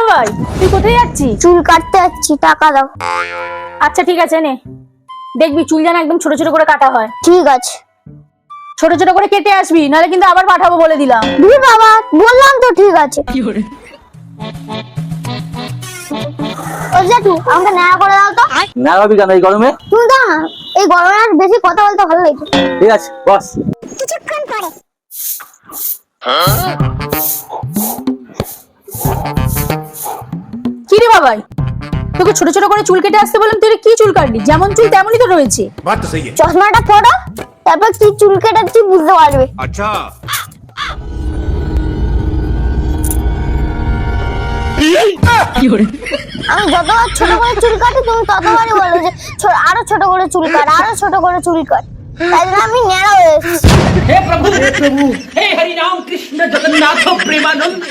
বাবাই, তুই কোথায় যাচ্ছিস? চুল কাটতে যাচ্ছি, টাকা দাও। আচ্ছা ঠিক আছে, নে। দেখবি চুল যেন একদম ছোট ছোট করে কাটা হয়। ঠিক আছে। ছোট ছোট করে কেটে আসবি, নাহলে কিন্তু আবার পাঠাবো বলে দিলাম। বাবা, বললাম তো ঠিক আছে। ও জেঠু, আমাকে ন্যাড়া করে দাও তো। ন্যাড়া হবি কেন এই গরমে? তুমি দাও না, এই গরমে আর বেশি কথা বলতে ভালো লাগে। ঠিক আছে বস। কিছুক্ষণ পরে। কি রে বাবাই, তোকে ছোট ছোট করে চুল কেটে আসতে বললাম, তুই কি চুল কাটলি? যেমন চুল তেমনই তো রয়েছে। बात तो सही है। চশমাটা পরো, তারপর কি চুল কেটেছি বুঝতে পারবে। अच्छा আমি যতবার ছোট করে চুল কাটি তুমি ততবারই বলো যে আরো ছোট করে চুল কাট, আরো ছোট করে চুল কাট। তাই জন্য আমি ন্যাড়া হয়ে এসেছি। हे प्रभु हे हरि राम कृष्ण जगन्नाथ प्रेमानंद।